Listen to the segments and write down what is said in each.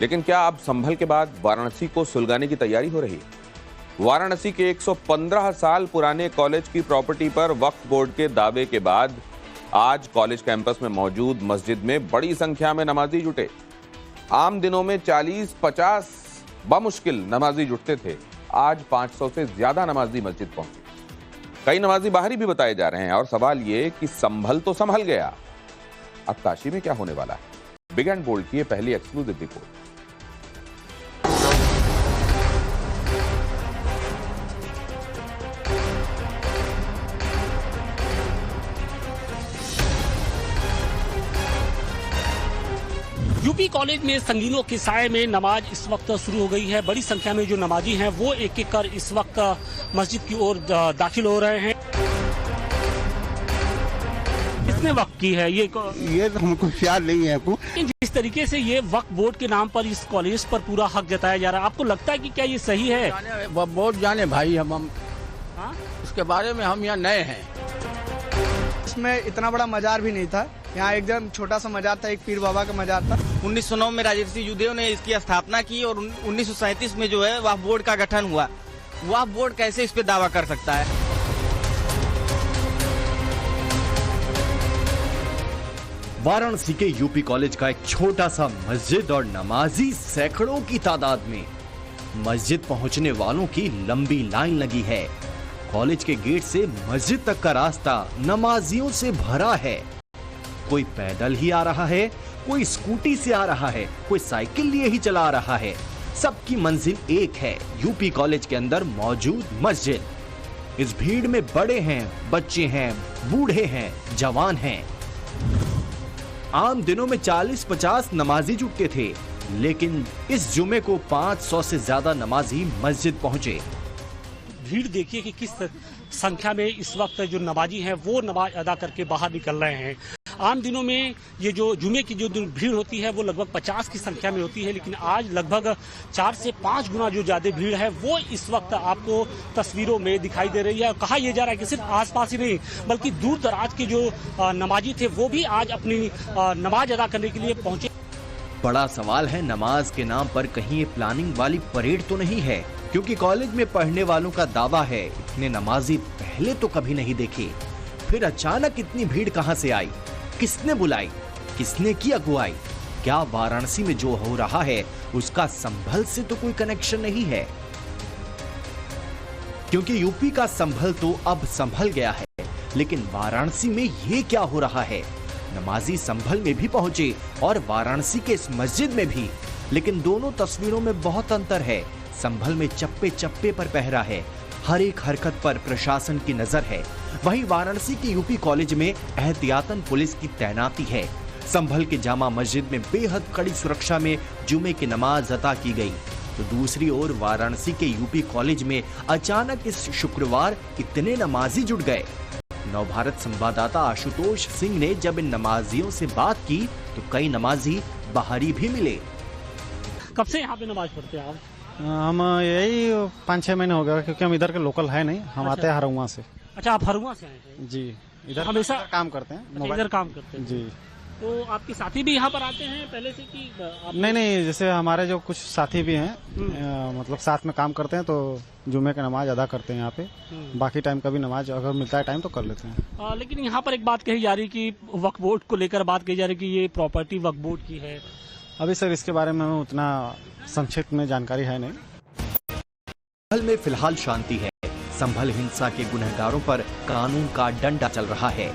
लेकिन क्या अब संभल के बाद वाराणसी को सुलगाने की तैयारी हो रही है? वाराणसी के 115 साल पुराने कॉलेज की प्रॉपर्टी पर वक्फ बोर्ड के दावे के बाद आज कॉलेज कैंपस में मौजूद मस्जिद में बड़ी संख्या में नमाजी जुटे। आम दिनों में 40-50 बमुश्किल नमाजी जुटते थे। आज 500 से ज्यादा नमाजी मस्जिद पहुंचे। कई नमाजी बाहरी भी बताए जा रहे हैं और सवाल ये कि संभल तो संभल गया, अब काशी में क्या होने वाला है? बिग एंड बोल्ड की ये पहली एक्सक्लूसिव रिपोर्ट। यूपी कॉलेज में संगीनों के साए में नमाज इस वक्त शुरू हो गई है। बड़ी संख्या में जो नमाजी हैं वो एक एक कर इस वक्त मस्जिद की ओर दाखिल हो रहे हैं। कितने वक्त की है ये तो हमको याद नहीं है। आपको जिस तरीके से ये वक्फ बोर्ड के नाम पर इस कॉलेज पर पूरा हक जताया जा रहा है, आपको लगता है कि क्या ये सही है? बहुत जाने भाई हम इसके बारे में हम यहाँ नए हैं। इसमें इतना बड़ा मजार भी नहीं था, यहाँ एकदम छोटा सा मजार था, एक पीर बाबा का मजार था। 1909 में राजर्षि युदेव ने इसकी स्थापना की और 1937 में जो है वक्फ बोर्ड का गठन हुआ। वक्फ बोर्ड कैसे इस पे दावा कर सकता है? वाराणसी के यूपी कॉलेज का एक छोटा सा मस्जिद और नमाजी सैकड़ों की तादाद में। मस्जिद पहुंचने वालों की लंबी लाइन लगी है। कॉलेज के गेट से मस्जिद तक का रास्ता नमाजियों से भरा है। कोई पैदल ही आ रहा है, कोई स्कूटी से आ रहा है, कोई साइकिल लिए ही चला आ रहा है। सबकी मंजिल एक है, यूपी कॉलेज के अंदर मौजूद मस्जिद। इस भीड़ में बड़े हैं, बच्चे हैं, बूढ़े हैं, जवान हैं। आम दिनों में 40-50 नमाजी जुटते थे, लेकिन इस जुमे को 500 से ज्यादा नमाजी मस्जिद पहुंचे। भीड़ देखिए कि किस संख्या में इस वक्त जो नमाजी हैं वो नमाज अदा करके बाहर निकल रहे हैं। आम दिनों में ये जो जुमे की जो भीड़ होती है वो लगभग 50 की संख्या में होती है, लेकिन आज लगभग 4 से 5 गुना जो ज्यादा भीड़ है वो इस वक्त आपको तस्वीरों में दिखाई दे रही है। कहा यह जा रहा है कि सिर्फ आसपास ही नहीं बल्कि दूर दराज के जो नमाजी थे वो भी आज अपनी नमाज अदा करने के लिए पहुंचे। बड़ा सवाल है, नमाज के नाम पर कहीं ये प्लानिंग वाली परेड तो नहीं है? क्योंकि कॉलेज में पढ़ने वालों का दावा है इतने नमाजी पहले तो कभी नहीं देखे। फिर अचानक इतनी भीड़ कहां से आई? किसने बुलाई? किसने की अगुवाई? क्या वाराणसी में जो हो रहा है उसका संभल से तो कोई कनेक्शन नहीं है? क्योंकि यूपी का संभल तो अब संभल गया है, लेकिन वाराणसी में ये क्या हो रहा है? नमाजी संभल में भी पहुंचे और वाराणसी के इस मस्जिद में भी, लेकिन दोनों तस्वीरों में बहुत अंतर है। संभल में चप्पे चप्पे पर पहरा है, हर एक हरकत पर प्रशासन की नजर है। वहीं वाराणसी के यूपी कॉलेज में एहतियातन पुलिस की तैनाती है। संभल के जामा मस्जिद में बेहद कड़ी सुरक्षा में जुमे की नमाज अदा की गई, तो दूसरी ओर वाराणसी के यूपी कॉलेज में अचानक इस शुक्रवार इतने नमाजी जुट गए। नवभारत संवाददाता आशुतोष सिंह ने जब इन नमाजियों से बात की तो कई नमाजी बाहरी भी मिले। कब से यहाँ पे नमाज पढ़ते हैं आप? हम यही 5-6 महीने हो गया, क्योंकि हम इधर के लोकल है नहीं, हम आते हैं हरुआ से। अच्छा, आप हरुआ से आए हैं? जी, इधर हमेशा काम करते हैं। इधर काम करते हैं जी। तो आपके साथी भी यहाँ पर आते हैं पहले से कि नहीं, जैसे हमारे जो कुछ साथी भी हैं, मतलब साथ में काम करते हैं, तो जुमे की नमाज अदा करते हैं यहाँ पे। बाकी टाइम कभी नमाज अगर मिलता है टाइम तो कर लेते हैं। लेकिन यहाँ पर एक बात कही जा रही कि वक्फ बोर्ड को लेकर बात कही जा रही कि ये प्रॉपर्टी वक्फ बोर्ड की है। अभी सर इसके बारे में हमें उतना संक्षिप्त में जानकारी है नहीं। संभल में फिलहाल शांति है। संभल हिंसा के गुनहगारों पर कानून का डंडा चल रहा है।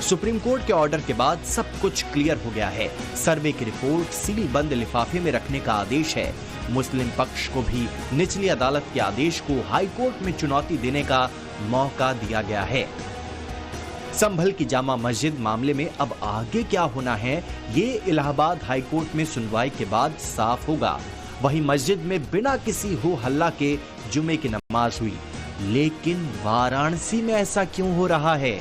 सुप्रीम कोर्ट के ऑर्डर के बाद सब कुछ क्लियर हो गया है। सर्वे की रिपोर्ट सील बंद लिफाफे में रखने का आदेश है। मुस्लिम पक्ष को भी निचली अदालत के आदेश को हाई कोर्ट में चुनौती देने का मौका दिया गया है। संभल की जामा मस्जिद मामले में अब आगे क्या होना है, ये इलाहाबाद हाई कोर्ट में सुनवाई के बाद साफ होगा। वहीं मस्जिद में बिना किसी हो हल्ला के जुमे की नमाज हुई, लेकिन वाराणसी में ऐसा क्यों हो रहा है?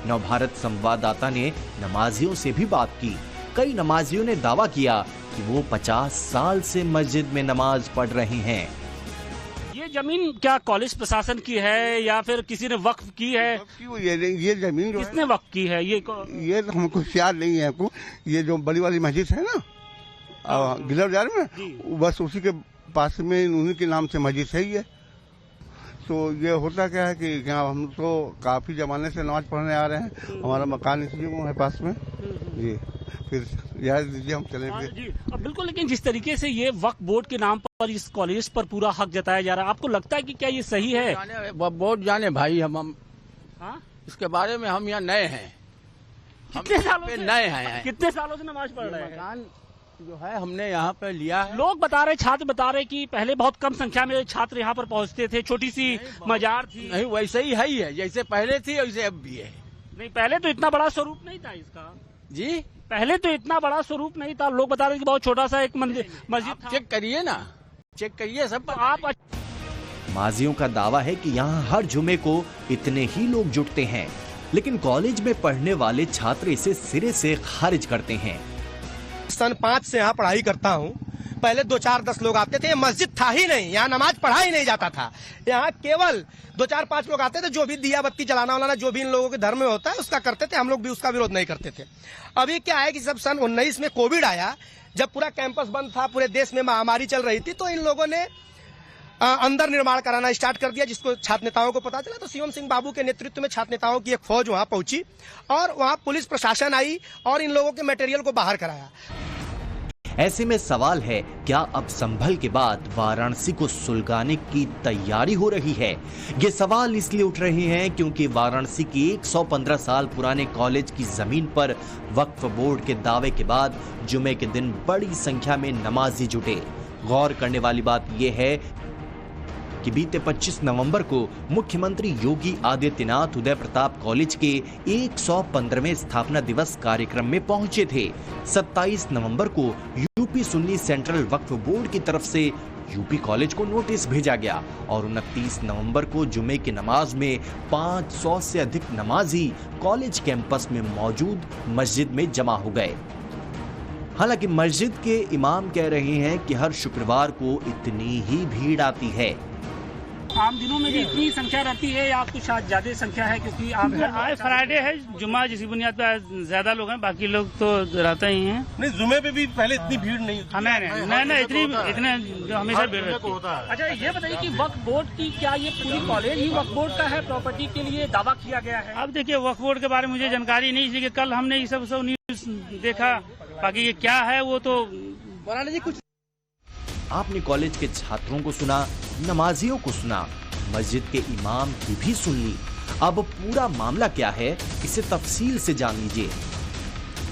नवभारत संवाददाता ने नमाजियों से भी बात की। कई नमाजियों ने दावा किया कि वो 50 साल से मस्जिद में नमाज पढ़ रहे हैं। ये जमीन क्या कॉलेज प्रशासन की है या फिर किसी ने वक्फ की है? ये जमीन जो किसने वक्फ की है? ये हमको याद नहीं है। आपको ये जो बड़ी वाली मस्जिद है ना, गिलर बाजार में, बस उसी के पास में उन्हीं के नाम से मस्जिद है ही है। तो ये होता क्या है कि यहाँ हम तो काफ़ी ज़माने से नमाज पढ़ने आ रहे हैं, हमारा मकान इसी में है पास में जी। फिर इजाज़त दीजिए हम चलेंगे जी। अब बिल्कुल, लेकिन जिस तरीके से ये वक्फ बोर्ड के नाम पर इस कॉलेज पर पूरा हक जताया जा रहा है, आपको लगता है कि क्या ये सही है? बोर्ड जाने भाई, हम हाँ? इसके बारे में हम यहाँ नए हैं, कितने सालों पे से नए हैं। कितने सालों से नमाज पढ़ रहे हैं? मकान जो है हमने यहाँ पे लिया है। लोग बता रहे, छात्र बता रहे कि पहले बहुत कम संख्या में छात्र यहाँ पर पहुँचते थे, छोटी सी मजार थी। नहीं, वैसे ही है, जैसे पहले थी वैसे अब भी है। नहीं, पहले तो इतना बड़ा स्वरूप नहीं था इसका जी, पहले तो इतना बड़ा स्वरूप नहीं था। लोग बता रहे कि बहुत छोटा सा एक मस्जिद था। चेक करिए ना, चेक करिए सब। तो आप माजियों का दावा है कि यहाँ हर जुमे को इतने ही लोग जुटते हैं, लेकिन कॉलेज में पढ़ने वाले छात्र इसे सिरे से खारिज करते हैं। सन 5 से यहाँ पढ़ाई करता हूँ। पहले 2, 4, 10 लोग आते थे, मस्जिद था ही नहीं, यहाँ नमाज पढ़ा ही नहीं जाता था। यहाँ केवल 2, 4, 5 लोग आते थे, जो भी दिया बत्ती जलाना वालाना जो भी इन लोगों के धर्म में होता है उसका करते थे। हम लोग भी उसका विरोध नहीं करते थे। अभी क्या है कि जब सन 19 में कोविड आया, जब पूरा कैंपस बंद था, पूरे देश में महामारी चल रही थी, तो इन लोगों ने अंदर निर्माण कराना स्टार्ट कर दिया, जिसको छात्र नेताओं को पता चला। तो शिवम सिंह बाबू के नेतृत्व में छात्र नेताओं की एक फौज वहां पहुंची और वहां पुलिस प्रशासन आई और इन लोगों के मटेरियल को बाहर कराया। ऐसे में सवाल है, क्या अब संभल के बाद वाराणसी को सुलगाने की तैयारी हो रही है? ये सवाल इसलिए उठ रहे हैं क्योंकि वाराणसी की 115 साल पुराने कॉलेज की जमीन पर वक्फ बोर्ड के दावे के बाद जुमे के दिन बड़ी संख्या में नमाजी जुटे। गौर करने वाली बात यह है कि बीते 25 नवंबर को मुख्यमंत्री योगी आदित्यनाथ उदय प्रताप कॉलेज के 115वें स्थापना दिवस कार्यक्रम में पहुंचे थे। 27 नवंबर को यूपी सुन्नी सेंट्रल वक्फ बोर्ड की तरफ से यूपी कॉलेज को नोटिस भेजा गया और 29 नवंबर को जुमे की नमाज में 500 से अधिक नमाजी कॉलेज कैंपस में मौजूद मस्जिद में जमा हो गए। हालांकि मस्जिद के इमाम कह रहे हैं कि हर शुक्रवार को इतनी ही भीड़ आती है। आम दिनों में भी इतनी संख्या रहती है या कुछ आज ज्यादा संख्या है? क्योंकि आज फ्राइडे है, जुम्मा जिस बुनियाद पर ज्यादा लोग हैं, बाकी लोग तो रहते ही हैं। नहीं, जुमे पे भी पहले इतनी भीड़ नहीं होती। नहीं, इतने जो हमेशा भीड़ रहती है। अच्छा, ये बताइए कि वक्फ बोर्ड की क्या ये पूरी कॉलेज ही वक्फ बोर्ड का है, प्रॉपर्टी के लिए दावा किया गया है? अब देखिए, वक्फ बोर्ड के बारे में मुझे जानकारी नहीं, इसलिए कल हमने ये सब न्यूज देखा। बाकी ये क्या है वो तो कुछ। आपने कॉलेज के छात्रों को सुना, नमाजियों को सुना, मस्जिद के इमाम की भी सुन ली। अब पूरा मामला क्या है, इसे तफसील से जान लीजिए।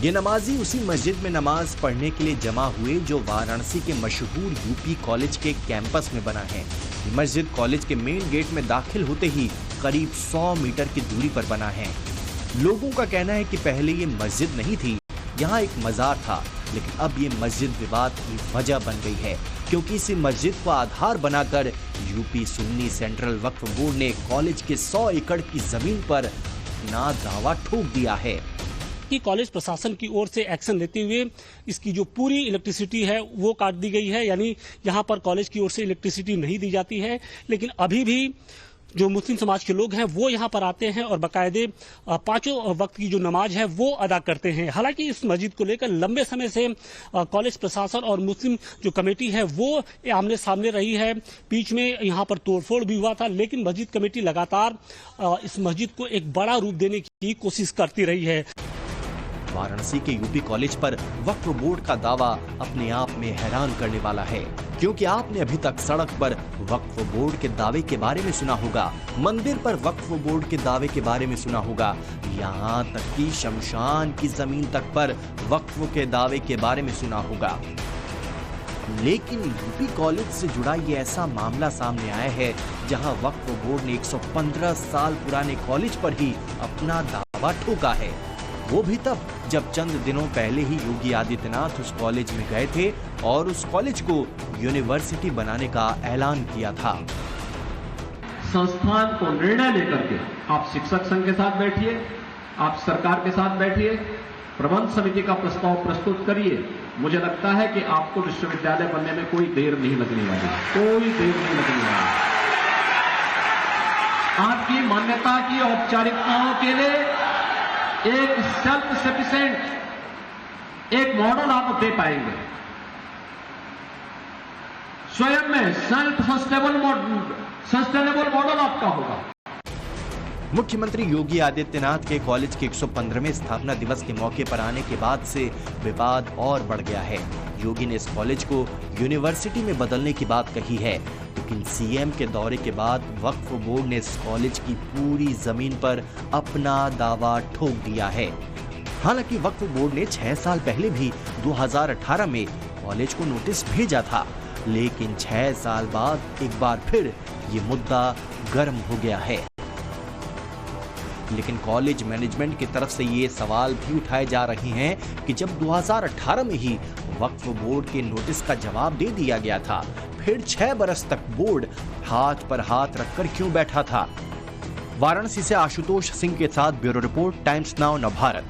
ये नमाजी उसी मस्जिद में नमाज पढ़ने के लिए जमा हुए जो वाराणसी के मशहूर यूपी कॉलेज के कैंपस में बना है। ये मस्जिद कॉलेज के मेन गेट में दाखिल होते ही करीब 100 मीटर की दूरी पर बना है। लोगों का कहना है कि पहले ये मस्जिद नहीं थी, यहाँ एक मजार था, लेकिन अब ये मस्जिद विवाद की वजह बन गई है, क्योंकि इसी मस्जिद को आधार बनाकर यूपी सुन्नी सेंट्रल वक्फ बोर्ड ने कॉलेज के 100 एकड़ की जमीन पर अपना दावा ठोक दिया है कि कॉलेज प्रशासन की ओर से एक्शन लेते हुए इसकी जो पूरी इलेक्ट्रिसिटी है वो काट दी गई है। यानी यहाँ पर कॉलेज की ओर से इलेक्ट्रिसिटी नहीं दी जाती है, लेकिन अभी भी जो मुस्लिम समाज के लोग हैं वो यहाँ पर आते हैं और बाकायदे 5 वक्त की जो नमाज है वो अदा करते हैं। हालांकि इस मस्जिद को लेकर लंबे समय से कॉलेज प्रशासन और मुस्लिम जो कमेटी है वो आमने सामने रही है। बीच में यहाँ पर तोड़फोड़ भी हुआ था, लेकिन मस्जिद कमेटी लगातार इस मस्जिद को एक बड़ा रूप देने की कोशिश करती रही है। वाराणसी के यूपी कॉलेज पर वक्फ बोर्ड का दावा अपने आप में हैरान करने वाला है, क्योंकि आपने अभी तक सड़क पर वक्फ बोर्ड के दावे के बारे में सुना होगा, मंदिर पर वक्फ बोर्ड के दावे के बारे में सुना होगा, यहाँ तक कि शमशान की जमीन तक पर वक्फ के दावे के बारे में सुना होगा। लेकिन यूपी कॉलेज से जुड़ा ये ऐसा मामला सामने आया है जहां वक्फ बोर्ड ने 115 साल पुराने कॉलेज पर ही अपना दावा ठोका है, वो भी तब जब चंद दिनों पहले ही योगी आदित्यनाथ उस कॉलेज में गए थे और उस कॉलेज को यूनिवर्सिटी बनाने का ऐलान किया था। संस्थान को निर्णय लेकर के आप शिक्षक संघ के साथ बैठिए, आप सरकार के साथ बैठिए, प्रबंध समिति का प्रस्ताव प्रस्तुत करिए। मुझे लगता है कि आपको विश्वविद्यालय बनने में कोई देर नहीं लगने वाली, कोई देर नहीं लगने वाली। आपकी मान्यता की औपचारिकताओं के लिए एक सेल्फ सफिशिएंट एक मॉडल आप दे पाएंगे। स्वयं में सेल्फ सस्टेनेबल मॉडल आपका होगा। मुख्यमंत्री योगी आदित्यनाथ के कॉलेज के 115वें स्थापना दिवस के मौके पर आने के बाद से विवाद और बढ़ गया है। योगी ने इस कॉलेज को यूनिवर्सिटी में बदलने की बात कही है, लेकिन सीएम के दौरे के बाद वक्फ बोर्ड ने इस कॉलेज की पूरी जमीन पर अपना दावा ठोक दिया है। हालांकि वक्फ बोर्ड ने 6 साल पहले भी 2018 में कॉलेज को नोटिस भेजा था, लेकिन 6 साल बाद एक बार फिर ये मुद्दा गर्म हो गया है। लेकिन कॉलेज मैनेजमेंट की तरफ से ये सवाल भी उठाए जा रहे हैं कि जब 2018 में ही वक्फ बोर्ड के नोटिस का जवाब दे दिया गया था, फिर 6 बरस तक बोर्ड हाथ पर हाथ रखकर क्यों बैठा था। वाराणसी से आशुतोष सिंह के साथ bureau report, times now Navbharat.